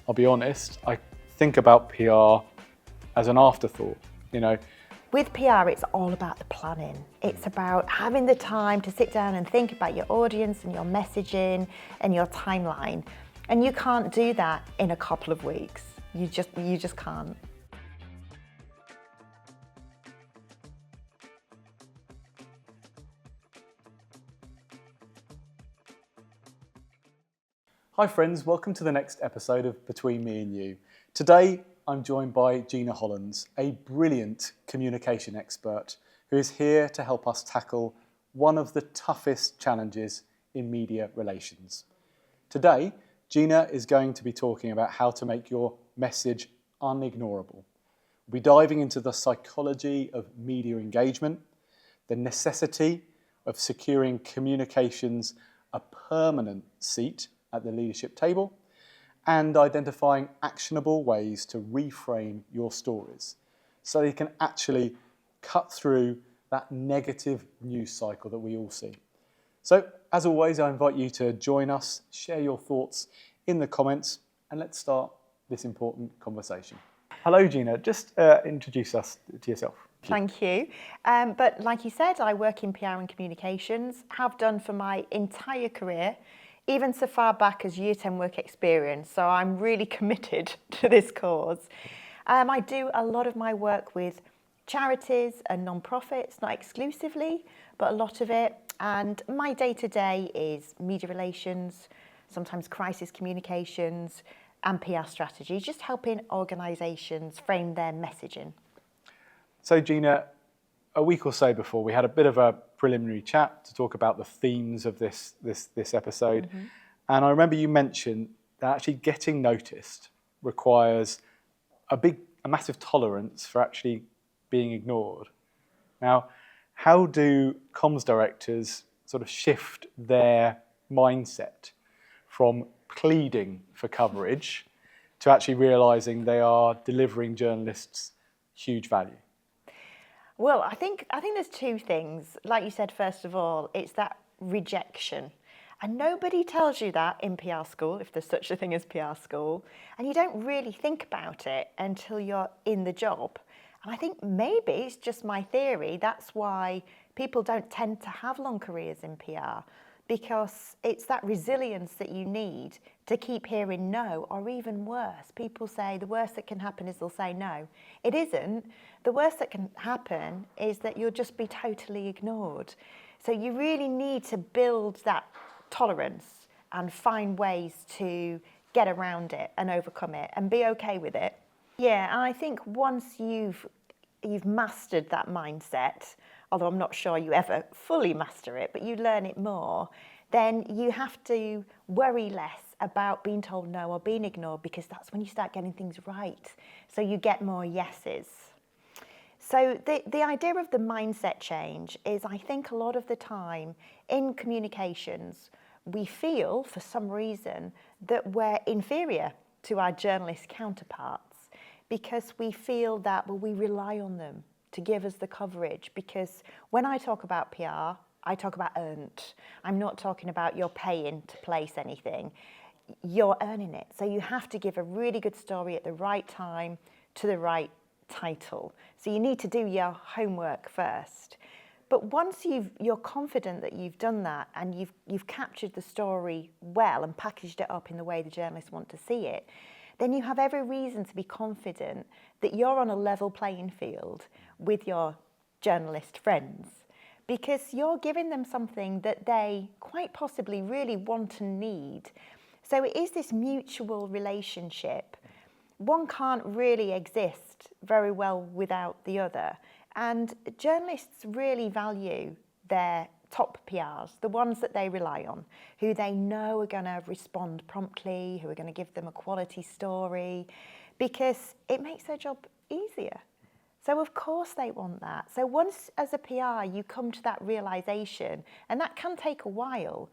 I'll be honest, I think about PR as an afterthought, you know. With PR, it's all about the planning. It's about having the time to sit down and think about your audience and your messaging and your timeline. And you can't do that in a couple of weeks. You just can't. Hi friends, welcome to the next episode of Between Me and You. Today, I'm joined by Gina Hollands, a brilliant communication expert who is here to help us tackle one of the toughest challenges in media relations. Today, Gina is going to be talking about how to make your message unignorable. We'll be diving into the psychology of media engagement, the necessity of securing communications a permanent seat at the leadership table, and identifying actionable ways to reframe your stories so you can actually cut through that negative news cycle that we all see. So, as always, I invite you to join us, share your thoughts in the comments, and let's start this important conversation. Hello, Gina. Just introduce us to yourself. Thank you. But like you said, I work in PR and communications, have done for my entire career, even so far back as year 10 work experience. So I'm really committed to this cause. I do a lot of my work with charities and non-profits, not exclusively, but a lot of it. And my day-to-day is media relations, sometimes crisis communications, and PR strategy, just helping organisations frame their messaging. So Gina, a week or so before, we had a bit of a preliminary chat to talk about the themes of this episode. Mm-hmm. And I remember you mentioned that actually getting noticed requires a massive tolerance for actually being ignored. Now, how do comms directors sort of shift their mindset from pleading for coverage to actually realising they are delivering journalists huge value? Well, I think there's two things. Like you said, first of all, it's that rejection. And nobody tells you that in PR school, if there's such a thing as PR school. And you don't really think about it until you're in the job. And I think maybe it's just my theory. That's why people don't tend to have long careers in PR, because it's that resilience that you need to keep hearing no, or even worse. People say the worst that can happen is they'll say no. It isn't. The worst that can happen is that you'll just be totally ignored. So you really need to build that tolerance and find ways to get around it and overcome it and be okay with it. Yeah, and I think once you've mastered that mindset, although I'm not sure you ever fully master it, but you learn it more, then you have to worry less about being told no or being ignored, because that's when you start getting things right. So you get more yeses. So the idea of the mindset change is, I think a lot of the time in communications, we feel for some reason that we're inferior to our journalist counterparts, because we feel that, well, we rely on them to give us the coverage. Because when I talk about PR, I talk about earned. I'm not talking about you're paying to place anything. You're earning it. So you have to give a really good story at the right time to the right title. So you need to do your homework first. But once you're confident that you've done that and you've captured the story well and packaged it up in the way the journalists want to see it, then you have every reason to be confident that you're on a level playing field with your journalist friends, because you're giving them something that they quite possibly really want and need. So it is this mutual relationship. One can't really exist very well without the other. And journalists really value their top PRs, the ones that they rely on, who they know are going to respond promptly, who are going to give them a quality story, because it makes their job easier. So of course they want that. So once as a PR you come to that realization, and that can take a while,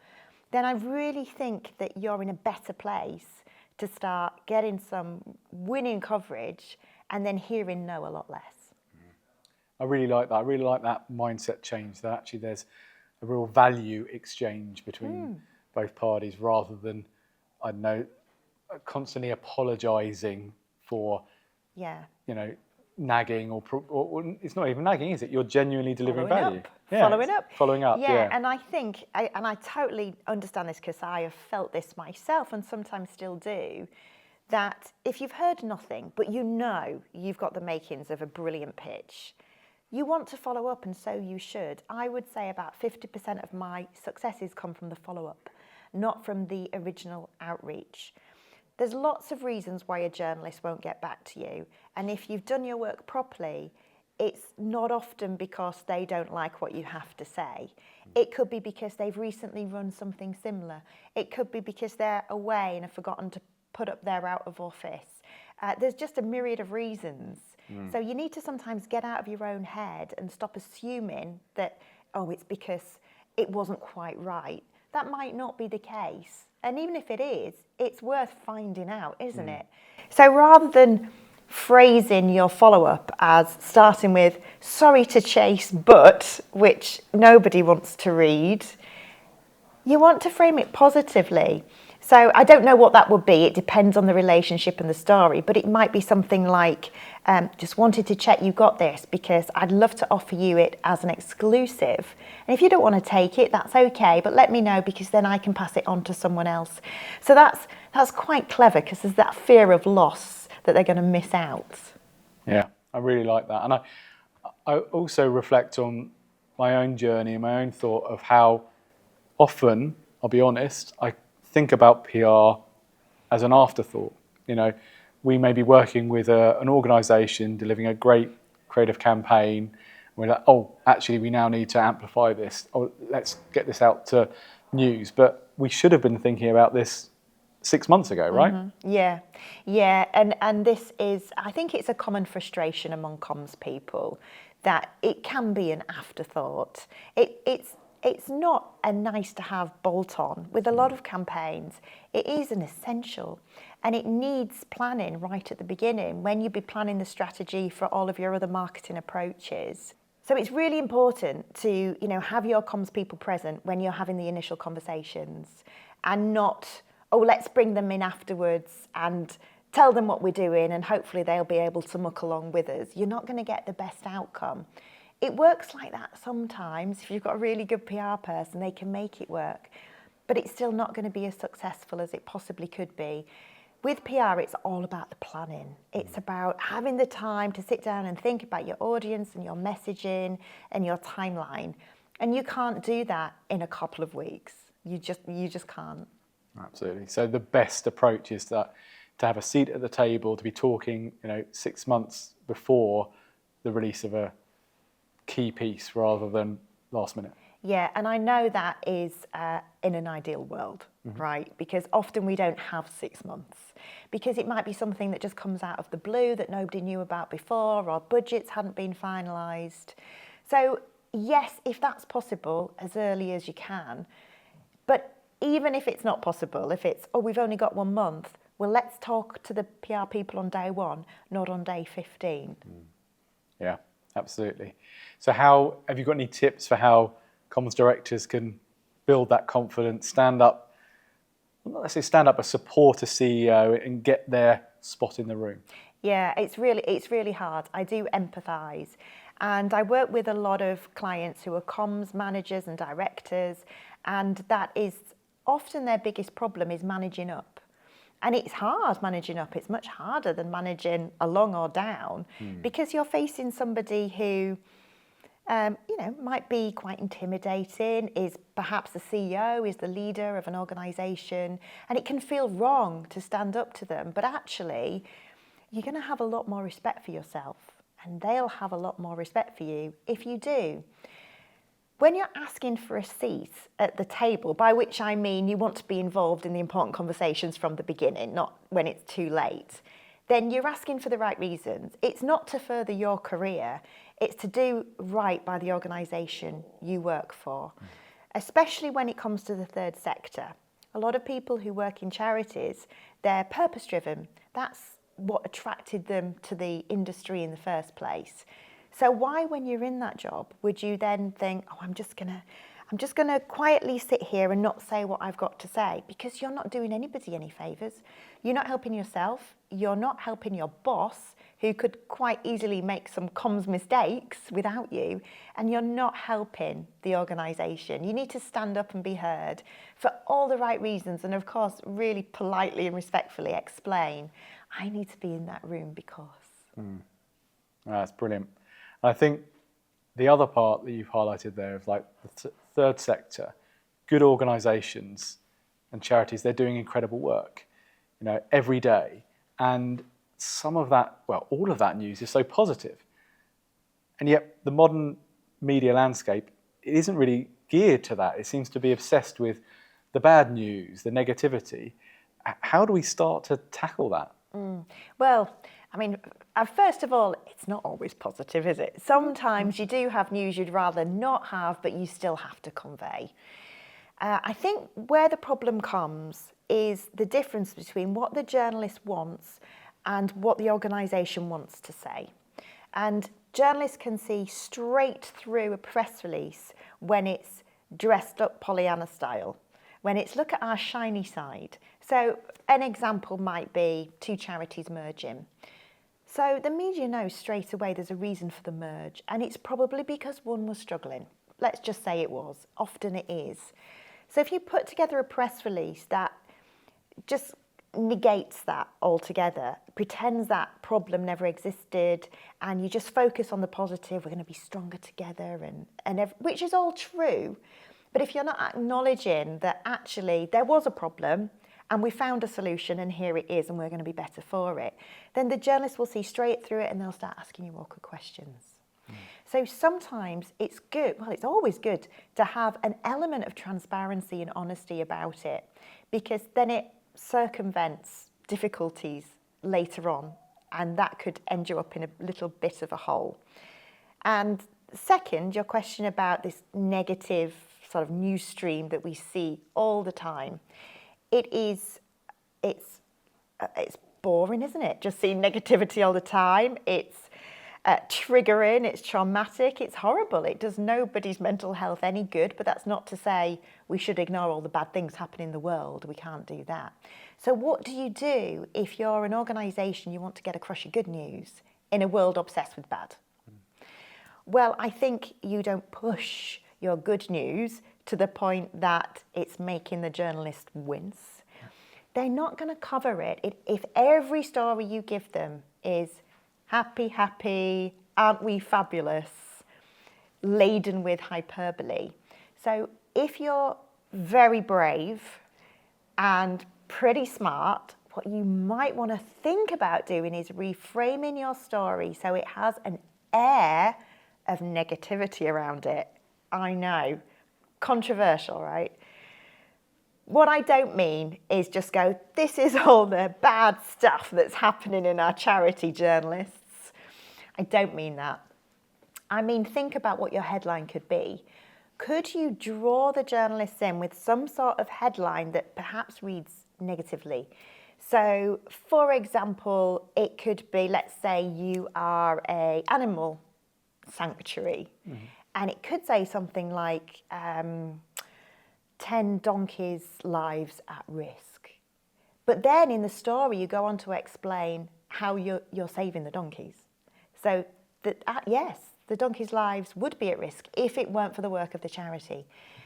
then I really think that you're in a better place to start getting some winning coverage and then hearing no a lot less. I really like that. I really like that mindset change, that actually there's a real value exchange between both parties, rather than, I don't know, constantly apologising for, Yeah. nagging or it's not even nagging, is it? You're genuinely delivering value. Following up. Following up, yeah. And I think, and I totally understand this because I have felt this myself and sometimes still do, that if you've heard nothing, but you've got the makings of a brilliant pitch, you want to follow up, and so you should. I would say about 50% of my successes come from the follow-up, not from the original outreach. There's lots of reasons why a journalist won't get back to you. And if you've done your work properly, it's not often because they don't like what you have to say. It could be because they've recently run something similar. It could be because they're away and have forgotten to put up their out of office. There's just a myriad of reasons. So you need to sometimes get out of your own head and stop assuming that, it's because it wasn't quite right. That might not be the case. And even if it is, it's worth finding out, isn't it? So rather than phrasing your follow-up as starting with, sorry to chase, but, which nobody wants to read, you want to frame it positively. So I don't know what that would be. It depends on the relationship and the story, but it might be something like, just wanted to check you got this because I'd love to offer you it as an exclusive. And if you don't want to take it, that's okay, but let me know because then I can pass it on to someone else. So that's quite clever because there's that fear of loss that they're going to miss out. Yeah, I really like that. And I also reflect on my own journey and my own thought of how often, I'll be honest, I think about PR as an afterthought. We may be working with an organisation delivering a great creative campaign. We're like, actually, we now need to amplify this. Let's get this out to news. But we should have been thinking about this 6 months ago, right? Yeah. And this is, I think it's a common frustration among comms people that it can be an afterthought. It's not a nice to have bolt on. With a lot of campaigns, it is an essential and it needs planning right at the beginning when you be planning the strategy for all of your other marketing approaches. So it's really important to, have your comms people present when you're having the initial conversations and not, let's bring them in afterwards and tell them what we're doing and hopefully they'll be able to muck along with us. You're not going to get the best outcome. It works like that sometimes. If you've got a really good PR person, they can make it work. But it's still not going to be as successful as it possibly could be. With PR, it's all about the planning. It's about having the time to sit down and think about your audience and your messaging and your timeline. And you can't do that in a couple of weeks. You just can't. Absolutely. So the best approach is to have a seat at the table, to be talking, 6 months before the release of a key piece rather than last minute. Yeah, and I know that is in an ideal world, right? Because often we don't have 6 months because it might be something that just comes out of the blue that nobody knew about before or budgets hadn't been finalised. So yes, if that's possible, as early as you can. But even if it's not possible, if it's, we've only got 1 month, well, let's talk to the PR people on day 1, not on day 15. Yeah, absolutely. So have you got any tips for how comms directors can build that confidence, not necessarily stand up, but support a CEO and get their spot in the room? Yeah, it's really hard. I do empathise. And I work with a lot of clients who are comms managers and directors, and that is often their biggest problem is managing up. And it's hard managing up. It's much harder than managing along or down because you're facing somebody who, might be quite intimidating, is perhaps the CEO, is the leader of an organisation, and it can feel wrong to stand up to them. But actually, you're going to have a lot more respect for yourself, and they'll have a lot more respect for you if you do. When you're asking for a seat at the table, by which I mean you want to be involved in the important conversations from the beginning, not when it's too late, then you're asking for the right reasons. It's not to further your career, it's to do right by the organisation you work for, especially when it comes to the third sector. A lot of people who work in charities, they're purpose-driven. That's what attracted them to the industry in the first place. So why, when you're in that job, would you then think, I'm just going to I'm just going to quietly sit here and not say what I've got to say, because you're not doing anybody any favours. You're not helping yourself. You're not helping your boss, who could quite easily make some comms mistakes without you, and you're not helping the organisation. You need to stand up and be heard for all the right reasons, and of course, really politely and respectfully explain, I need to be in that room because. That's brilliant. I think the other part that you've highlighted there of like the third sector, good organisations and charities, they're doing incredible work, every day. And some of that, well, all of that news is so positive. And yet the modern media landscape, it isn't really geared to that. It seems to be obsessed with the bad news, the negativity. How do we start to tackle that? Well, I mean, first of all, it's not always positive, is it? Sometimes you do have news you'd rather not have, but you still have to convey. I think where the problem comes is the difference between what the journalist wants and what the organisation wants to say. And journalists can see straight through a press release when it's dressed up Pollyanna style, when it's look at our shiny side. So an example might be two charities merging. So the media knows straight away there's a reason for the merge, and it's probably because one was struggling. Let's just say it was. Often it is. So if you put together a press release that just negates that altogether, pretends that problem never existed, and you just focus on the positive, we're going to be stronger together, which is all true. But if you're not acknowledging that actually there was a problem and we found a solution and here it is and we're going to be better for it, then the journalist will see straight through it and they'll start asking you awkward questions. So sometimes it's good, well, it's always good to have an element of transparency and honesty about it, because then it circumvents difficulties later on, and that could end you up in a little bit of a hole. And second, your question about this negative sort of news stream that we see all the time, it's boring, isn't it? Just seeing negativity all the time. It's triggering, it's traumatic, it's horrible. It does nobody's mental health any good, but that's not to say we should ignore all the bad things happening in the world. We can't do that. So what do you do if you're an organisation, you want to get across your good news in a world obsessed with bad? Well, I think you don't push your good news to the point that it's making the journalist wince. They're not going to cover it if every story you give them is happy, happy, aren't we fabulous, laden with hyperbole. So if you're very brave and pretty smart, what you might want to think about doing is reframing your story so it has an air of negativity around it. I know, controversial, right? What I don't mean is just go, this is all the bad stuff that's happening in our charity, journalists. I don't mean that. I mean, think about what your headline could be. Could you draw the journalists in with some sort of headline that perhaps reads negatively? So, for example, it could be, let's say you are an animal sanctuary, and it could say something like, 10 donkeys' lives at risk. But then in the story, you go on to explain how you're saving the donkeys. So, yes, the donkeys' lives would be at risk if it weren't for the work of the charity.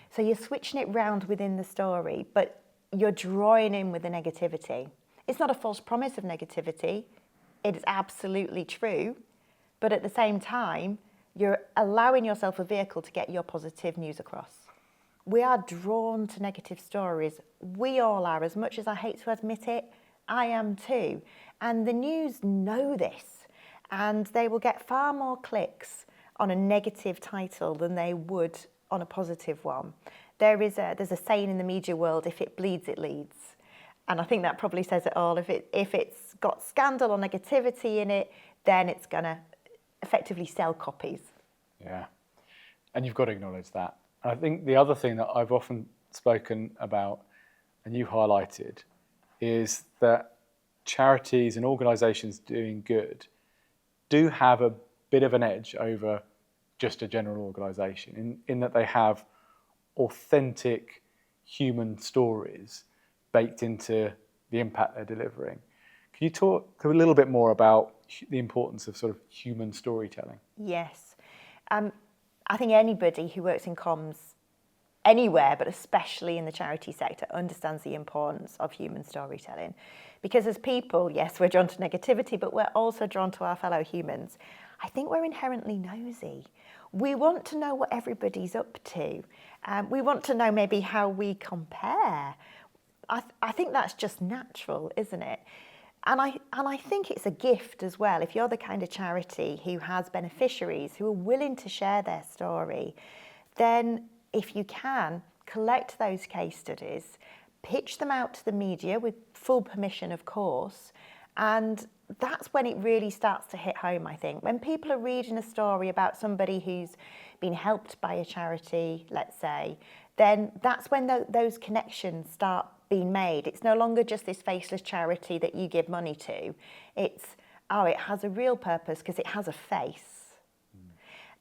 So you're switching it round within the story, but you're drawing in with the negativity. It's not a false promise of negativity. It is absolutely true. But at the same time, you're allowing yourself a vehicle to get your positive news across. We are drawn to negative stories. We all are. As much as I hate to admit it, I am too. And the news know this, and they will get far more clicks on a negative title than they would on a positive one. There's a saying in the media world, if it bleeds, it leads. And I think that probably says it all. If it's got scandal or negativity in it, then it's going to effectively sell copies. Yeah, and you've got to acknowledge that. I think the other thing that I've often spoken about, and you highlighted, is that charities and organisations doing good do have a bit of an edge over just a general organisation in that they have authentic human stories baked into the impact they're delivering. Can you talk a little bit more about the importance of sort of human storytelling? Yes. I think anybody who works in comms anywhere, but especially in the charity sector, understands the importance of human storytelling. Because as people, yes, we're drawn to negativity, but we're also drawn to our fellow humans. I think we're inherently nosy. We want to know what everybody's up to. We want to know maybe how we compare. I think that's just natural, isn't it? And I think it's a gift as well. If you're the kind of charity who has beneficiaries who are willing to share their story, then if you can, collect those case studies, pitch them out to the media with full permission, of course, and that's when it really starts to hit home, I think. When people are reading a story about somebody who's been helped by a charity, let's say, then that's when those connections start being made. It's no longer just this faceless charity that you give money to. It's, oh, it has a real purpose because it has a face.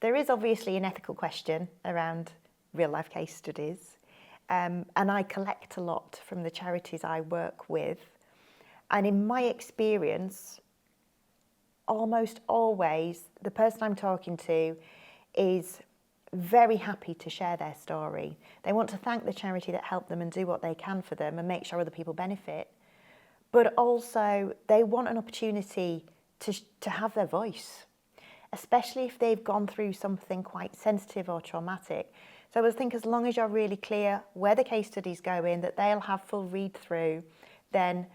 There is obviously an ethical question around real life case studies. And I collect a lot from the charities I work with. And in my experience, almost always the person I'm talking to is very happy to share their story. They want to thank the charity that helped them and do what they can for them and make sure other people benefit. But also they want an opportunity to have their voice, especially if they've gone through something quite sensitive or traumatic. So I think as long as you're really clear where the case studies go in, that they'll have full read through, then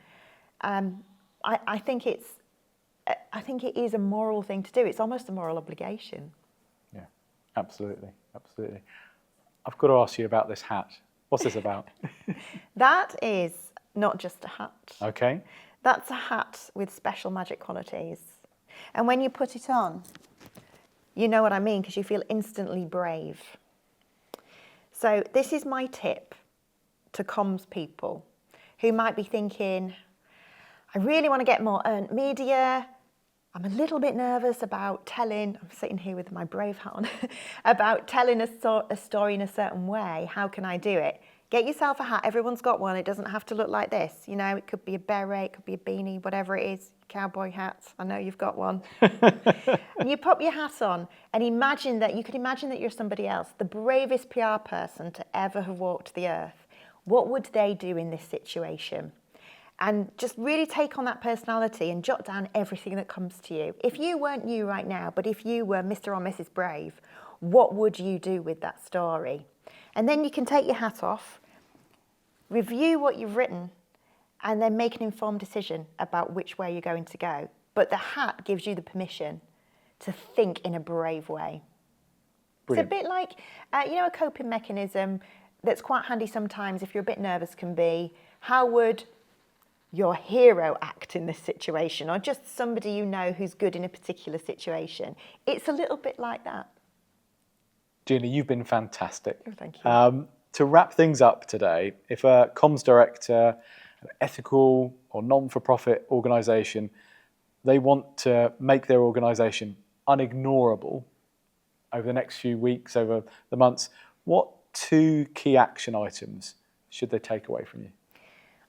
I think it is a moral thing to do. It's almost a moral obligation. Yeah, absolutely. I've got to ask you about this hat. What's this about? That is not just a hat. Okay. That's a hat with special magic qualities. And when you put it on, you know what I mean, because you feel instantly brave. So this is my tip to comms people who might be thinking, I really want to get more earned media. I'm a little bit nervous about I'm sitting here with my brave hat on, about telling a story in a certain way. How can I do it? Get yourself a hat. Everyone's got one. It doesn't have to look like this. You know, it could be a beret, it could be a beanie, whatever it is. Cowboy hats. I know you've got one. And you pop your hat on and imagine that you're somebody else, the bravest PR person to ever have walked the earth. What would they do in this situation? And just really take on that personality and jot down everything that comes to you. If you weren't you right now, but if you were Mr. or Mrs. Brave, what would you do with that story? And then you can take your hat off, review what you've written, and then make an informed decision about which way you're going to go. But the hat gives you the permission to think in a brave way. Brilliant. It's a bit like, a coping mechanism that's quite handy sometimes if you're a bit nervous can be, how would your hero act in this situation, or just somebody you know who's good in a particular situation? It's a little bit like that. Gina, you've been fantastic. Oh, thank you. To wrap things up today, if a comms director, an ethical or non-for-profit organisation, they want to make their organisation unignorable over the next few weeks, over the months, what 2 key action items should they take away from you?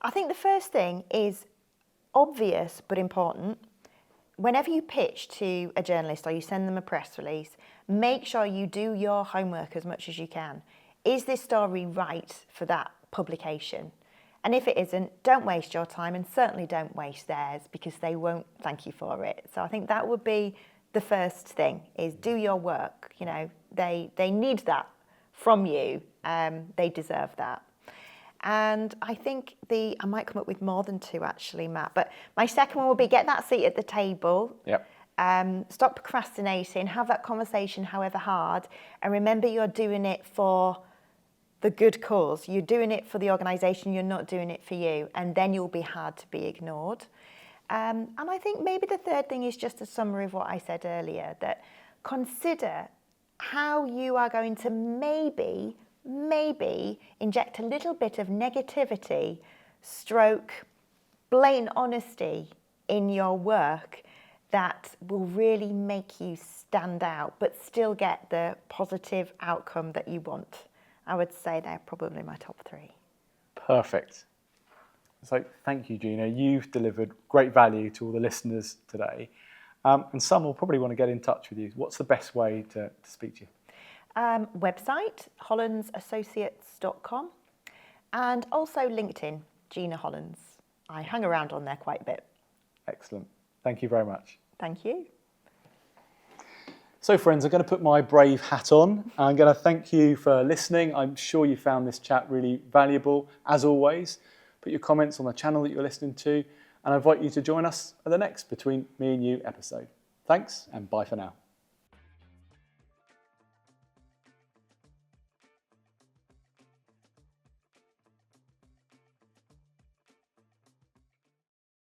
I think the first thing is obvious but important. Whenever you pitch to a journalist or you send them a press release, make sure you do your homework as much as you can. Is this story right for that publication? And if it isn't, don't waste your time and certainly don't waste theirs because they won't thank you for it. So I think that would be the first thing, is do your work. You know, they need that from you. They deserve that. And I think I might come up with more than 2 actually, Matt, but my second one will be get that seat at the table. Yep. Stop procrastinating, have that conversation however hard, and remember you're doing it for the good cause. You're doing it for the organisation, you're not doing it for you, and then you'll be hard to be ignored. And I think maybe the third thing is just a summary of what I said earlier, that consider how you are going to maybe inject a little bit of negativity, stroke, blatant honesty in your work that will really make you stand out, but still get the positive outcome that you want. I would say they're probably my top 3. Perfect. So thank you, Gina. You've delivered great value to all the listeners today. And some will probably want to get in touch with you. What's the best way to speak to you? Website, hollandsassociates.com, and also LinkedIn, Gina Hollands. I hung around on there quite a bit. Excellent. Thank you very much. Thank you. So friends, I'm going to put my brave hat on. I'm going to thank you for listening. I'm sure you found this chat really valuable. As always, put your comments on the channel that you're listening to, and I invite you to join us at the next Between Me and You episode. Thanks, and bye for now.